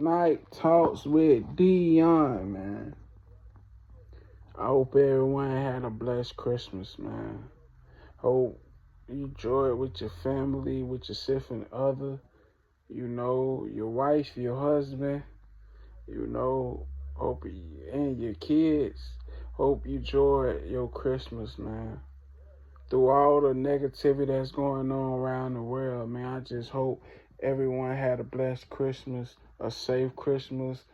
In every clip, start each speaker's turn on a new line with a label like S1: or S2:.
S1: Night Talks with Dion, man. I hope everyone had a blessed Christmas, man. Hope you enjoy it with your family, with your significant other, your wife, your husband, hope and your kids. Hope you enjoy your Christmas, man. Through all the negativity that's going on around the world, man, I just hope everyone had a blessed Christmas, a safe Christmas.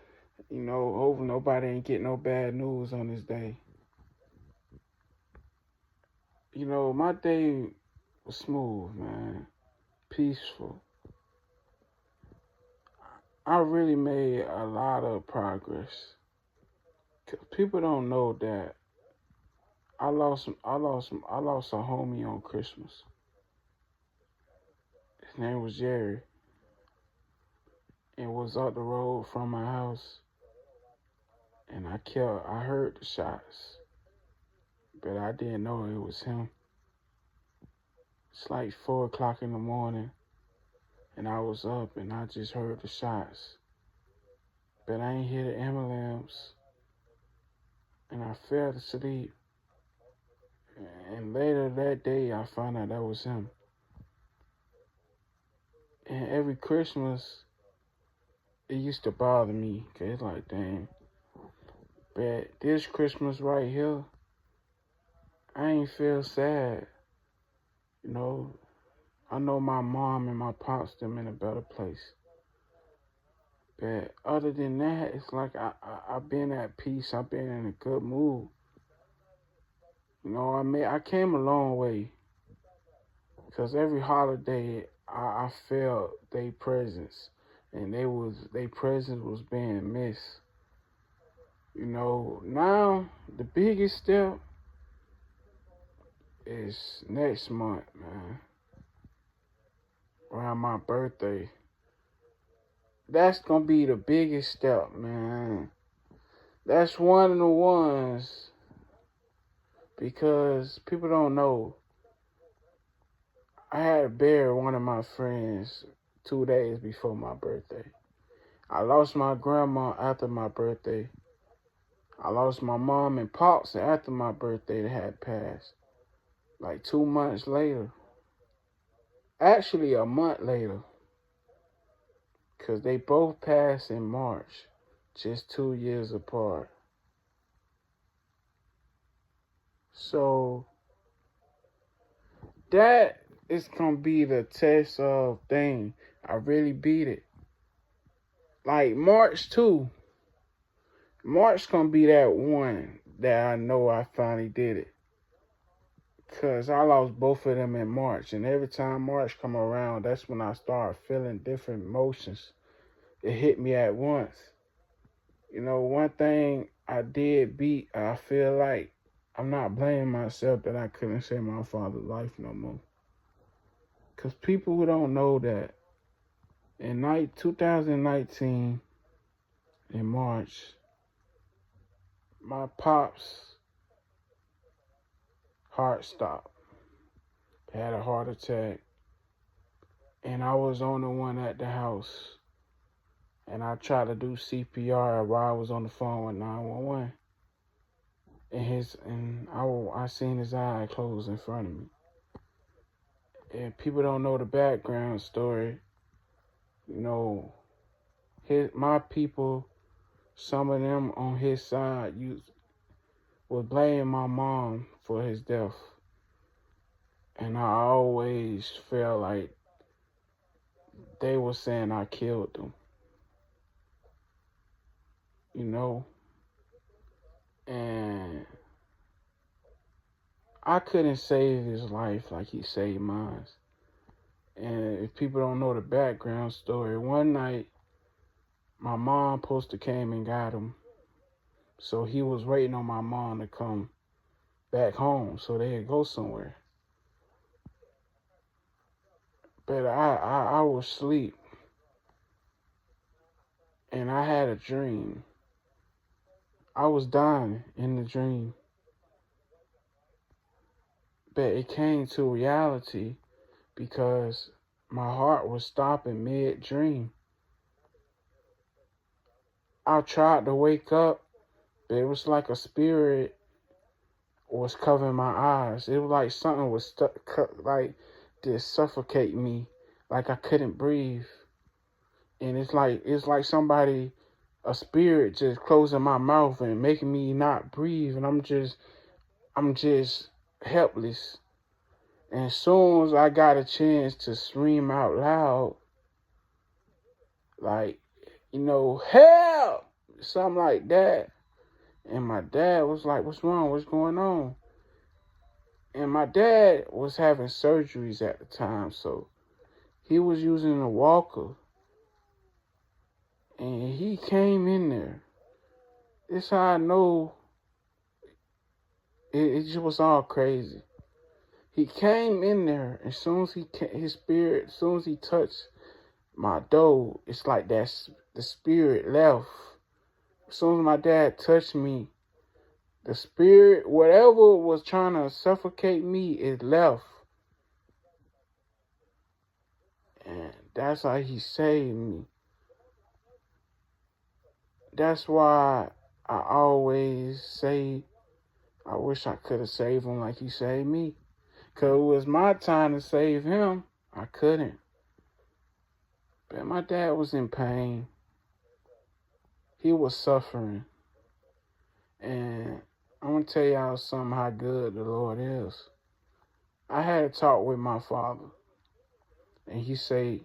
S1: Hope nobody ain't get no bad news on this day. My day was smooth, man. Peaceful. I really made a lot of progress. People don't know that I lost a homie on Christmas. His name was Jerry. And was up the road from my house. And I heard the shots. But I didn't know it was him. It's like 4 o'clock in the morning. And I was up and I just heard the shots. But I ain't hear the ambulance. And I fell asleep. And later that day, I found out that was him. And every Christmas, it used to bother me. Cause it's like, dang. But this Christmas right here, I ain't feel sad. I know my mom and my pops them in a better place. But other than that, it's like I've been at peace. I've been in a good mood. I came a long way. Because every holiday, I felt their presence. And their presence was being missed. Now, the biggest step is next month, man. Around my birthday. That's gonna be the biggest step, man. That's one of the ones. Because people don't know. I had to bury one of my friends 2 days before my birthday. I lost my grandma after my birthday. I lost my mom and pops after my birthday that had passed. Like 2 months later. Actually, a month later. Because they both passed in March. Just 2 years apart. So, that is going to be the test of thing. I really beat it. Like March 2. March going to be that one that I know I finally did it. Because I lost both of them in March. And every time March come around, that's when I start feeling different emotions. It hit me at once. One thing I did beat, I feel like I'm not blaming myself that I couldn't save my father's life no more. Because people who don't know that, in 2019, in March, my pops' heart stopped. Had a heart attack. And I was the only one at the house. And I tried to do CPR while I was on the phone with 911. And I seen his eye close in front of me. And people don't know the background story. My people, some of them on his side, was blaming my mom for his death. And I always felt like they were saying I killed them. And I couldn't save his life like he saved mine. And if people don't know the background story, one night, my mom supposed to came and got him. So he was waiting on my mom to come back home so they'd go somewhere. But I was asleep. And I had a dream. I was dying in the dream. But it came to reality because my heart was stopping mid-dream. I tried to wake up, but it was like a spirit was covering my eyes. It was like something was like to suffocate me, like I couldn't breathe. And it's like somebody, a spirit, just closing my mouth and making me not breathe, and I'm just helpless. And as soon as I got a chance to scream out loud, like, help, something like that. And my dad was like, "What's wrong? What's going on?" And my dad was having surgeries at the time, so he was using a walker. And he came in there. This how I know it just was all crazy. He came in there, and as soon as his spirit, as soon as he touched my door, it's like the spirit left. As soon as my dad touched me, the spirit, whatever was trying to suffocate me, it left. And that's how he saved me. That's why I always say I wish I could have saved him like he saved me. Because it was my time to save him. I couldn't. But my dad was in pain. He was suffering. And I'm going to tell y'all something how good the Lord is. I had a talk with my father. And he said,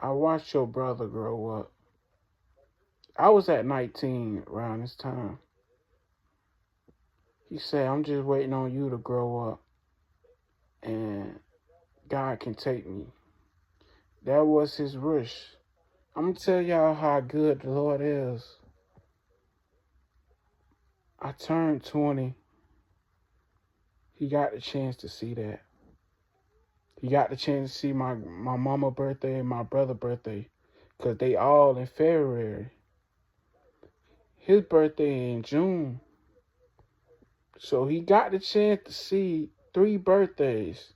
S1: "I watched your brother grow up." I was at 19 around this time. He said, "I'm just waiting on you to grow up. And God can take me." That was his wish. I'm going to tell y'all how good the Lord is. I turned 20. He got the chance to see that. He got the chance to see my mama birthday and my brother birthday. Because they all in February. His birthday in June. So he got the chance to see 3 birthdays.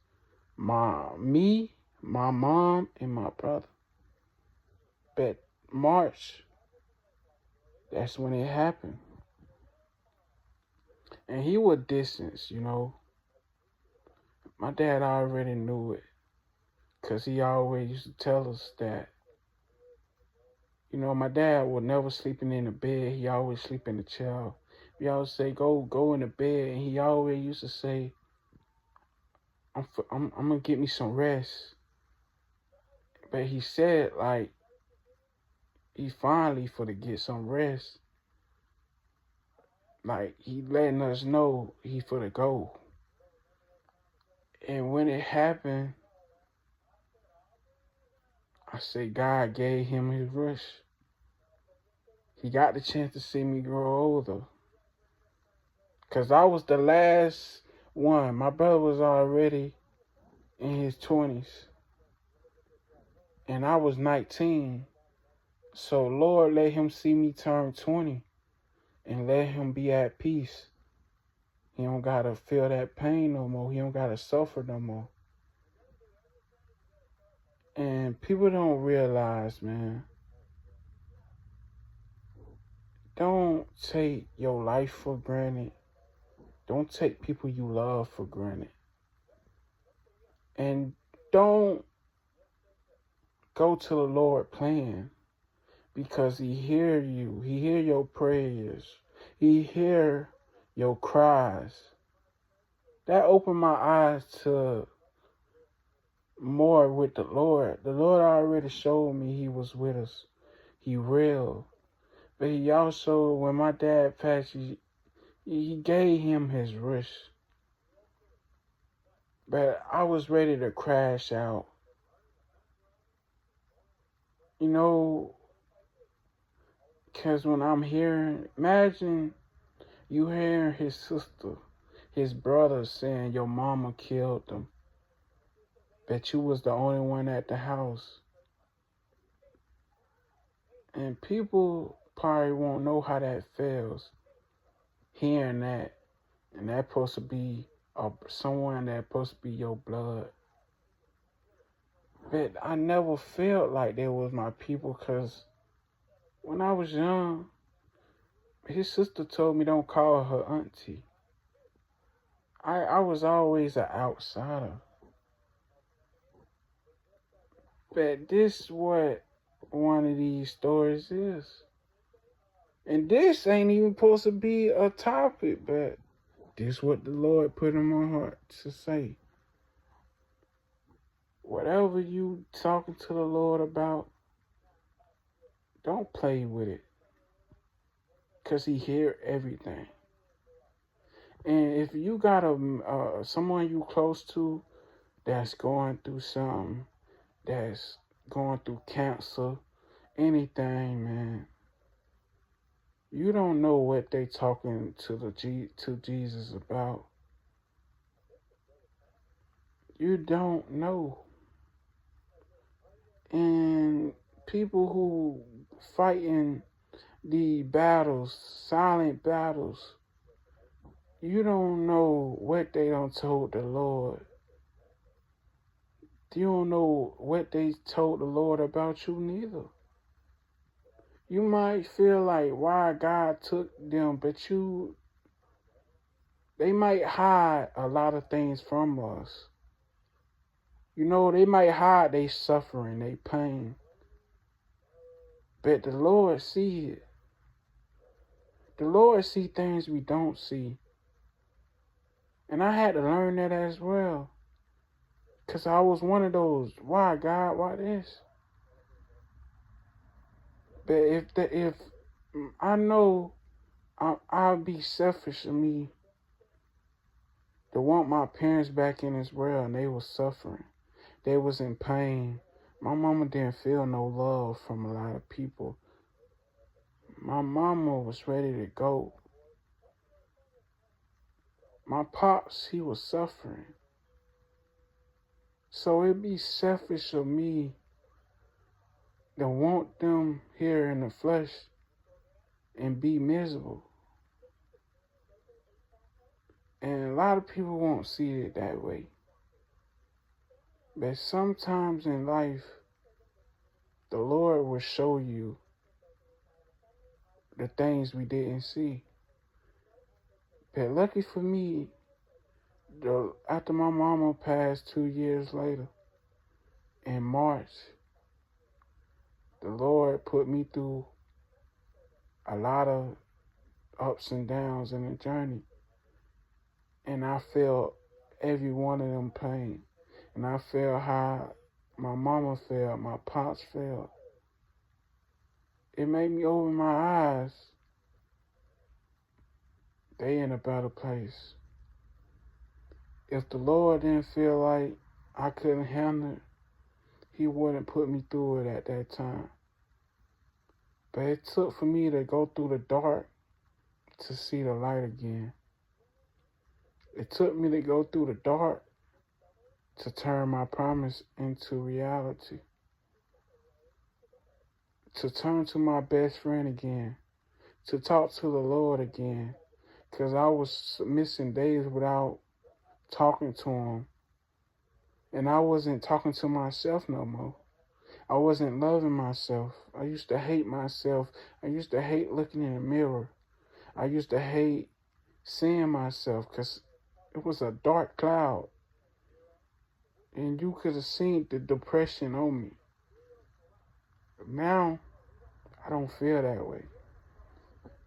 S1: Me, my mom, and my brother. But March, that's when it happened. And he was distance, My dad already knew it. Because he always used to tell us that, my dad was never sleeping in the bed. He always sleep in the chair. We always say, go in the bed. And he always used to say, I'm going to get me some rest. But he said, like, he finally for to get some rest. Like, he letting us know he for to go. And when it happened, I say God gave him his rush. He got the chance to see me grow older. Because I was the last one. My brother was already in his 20s. And I was 19. So Lord let him see me turn 20. And let him be at peace. He don't got to feel that pain no more. He don't got to suffer no more. And people don't realize, man. Don't take your life for granted. Don't take people you love for granted. And don't go to the Lord playing, because he hear you. He hear your prayers. He hear your cries. That opened my eyes to more with the Lord. The Lord already showed me he was with us. He real. But he also, when my dad passed, he gave him his wish. But I was ready to crash out. Because when I'm hearing, imagine you hearing his sister, his brother saying your mama killed them. But you was the only one at the house. And people probably won't know how that feels, hearing that. And that's supposed to be someone that's supposed to be your blood. But I never felt like they was my people, because When I was young, his sister told me don't call her auntie. I was always an outsider. But this what one of these stories is. And this ain't even supposed to be a topic, but this what the Lord put in my heart to say. Whatever you talking to the Lord about, don't play with it. Because he hear everything. And if you got someone you close to that's going through something, that's going through cancer, anything, man, you don't know what they talking to Jesus about. You don't know. And people who fighting the battles, silent battles, you don't know what they done told the Lord. You don't know what they told the Lord about you neither. You might feel like why God took them, but they might hide a lot of things from us. You know, they might hide their suffering, their pain. But the Lord see it. The Lord see things we don't see. And I had to learn that as well. Because I was one of those, why God, why this? But if I know I'll be selfish of me to want my parents back in this world, and they was suffering. They was in pain. My mama didn't feel no love from a lot of people. My mama was ready to go. My pops, he was suffering. So it'd be selfish of me to want them here in the flesh and be miserable. And a lot of people won't see it that way. But sometimes in life, the Lord will show you the things we didn't see. But lucky for me, after my mama passed 2 years later, in March, the Lord put me through a lot of ups and downs in the journey. And I felt every one of them pain. And I felt how my mama felt, my pops felt. It made me open my eyes. They in a better place. If the Lord didn't feel like I couldn't handle it, he wouldn't put me through it at that time. But it took for me to go through the dark to see the light again. It took me to go through the dark to turn my promise into reality. To turn to my best friend again. To talk to the Lord again. Because I was missing days without talking to him. And I wasn't talking to myself no more. I wasn't loving myself. I used to hate myself. I used to hate looking in the mirror. I used to hate seeing myself because it was a dark cloud. And you could have seen the depression on me. But now, I don't feel that way.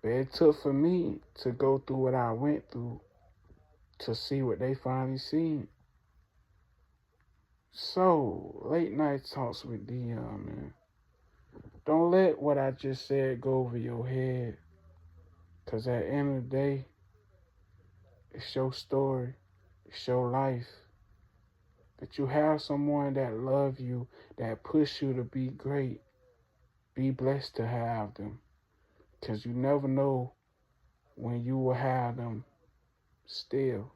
S1: But it took for me to go through what I went through to see what they finally seen. So, late night talks with Dion, man. Don't let what I just said go over your head. Because at the end of the day, it's your story. It's your life. That you have someone that love you, that push you to be great. Be blessed to have them. Because you never know when you will have them still.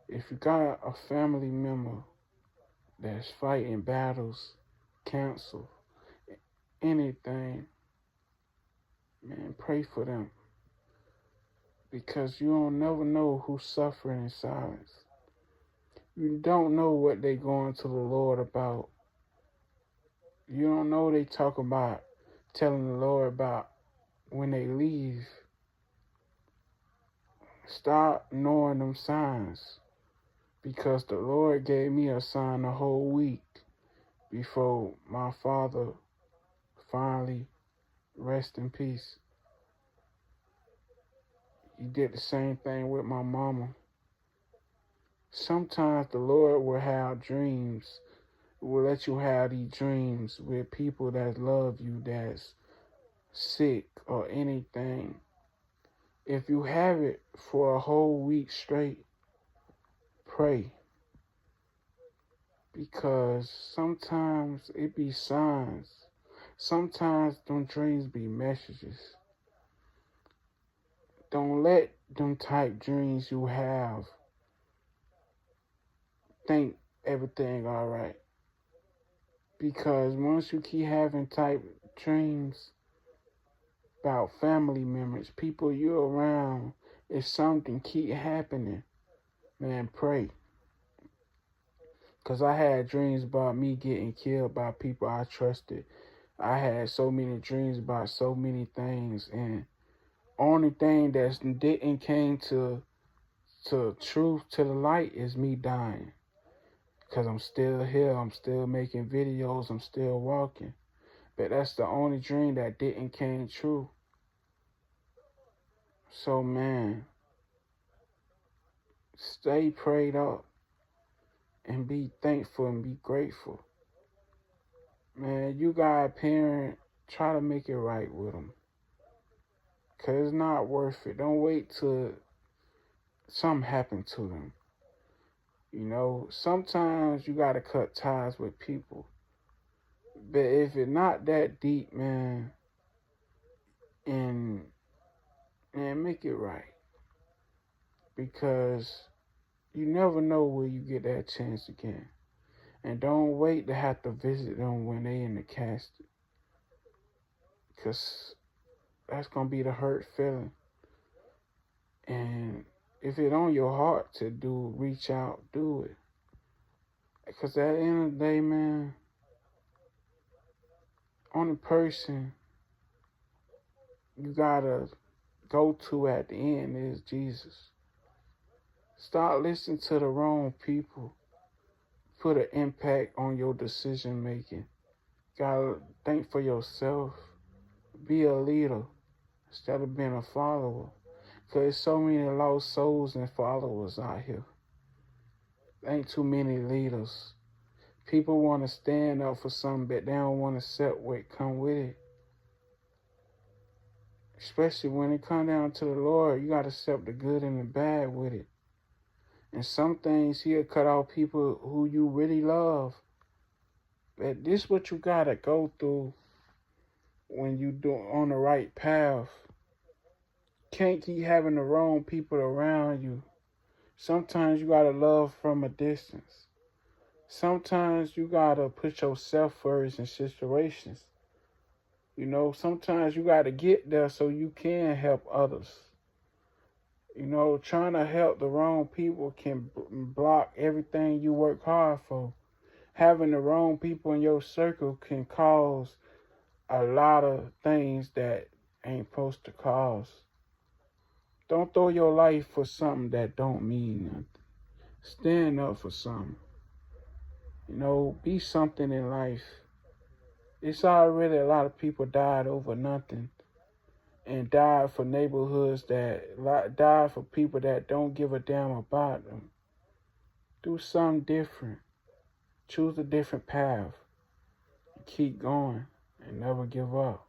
S1: If you got a family member that's fighting battles, cancer, anything, man, pray for them. Because you don't never know who's suffering in silence. You don't know what they going to the Lord about. You don't know they talk about telling the Lord about when they leave. Stop knowing them signs, because the Lord gave me a sign a whole week before my father finally rest in peace. He did the same thing with my mama. Sometimes the Lord will have dreams, will let you have these dreams with people that love you, that's sick or anything. If you have it for a whole week straight, pray. Because sometimes it be signs. Sometimes them dreams be messages. Don't let them type dreams you have think everything all right. Because once you keep having type dreams about family members, people you're around, if something keep happening, man, pray. Because I had dreams about me getting killed by people I trusted. I had so many dreams about so many things, and only thing that didn't came to truth, to the light, is me dying. Because I'm still here, I'm still making videos, I'm still walking. But that's the only dream that didn't came true. So man, stay prayed up and be thankful and be grateful. Man, you got a parent, try to make it right with them. Because it's not worth it. Don't wait till something happen to them. You know, sometimes you got to cut ties with people. But if it's not that deep, man, and make it right. Because you never know where you get that chance again. And don't wait to have to visit them when they in the casket. Because that's going to be the hurt feeling. And if it's on your heart to do, reach out, do it. Because at the end of the day, man, only person you gotta go to at the end is Jesus. Stop listening to the wrong people. Put an impact on your decision making. Gotta think for yourself. Be a leader instead of being a follower. Because there's so many lost souls and followers out here. Ain't too many leaders. People want to stand up for something, but they don't want to accept what come with it. Especially when it come down to the Lord, you got to accept the good and the bad with it. And some things He'll cut off people who you really love. But this is what you got to go through when you do on the right path. Can't keep having the wrong people around you. Sometimes you got to love from a distance. Sometimes you got to put yourself first in situations. You know, sometimes you got to get there so you can help others. You know, trying to help the wrong people can block everything you work hard for. Having the wrong people in your circle can cause a lot of things that ain't supposed to cause. Don't throw your life for something that don't mean nothing. Stand up for something. You know, be something in life. It's already a lot of people died over nothing. And died for neighborhoods that died for people that don't give a damn about them. Do something different. Choose a different path. Keep going and never give up.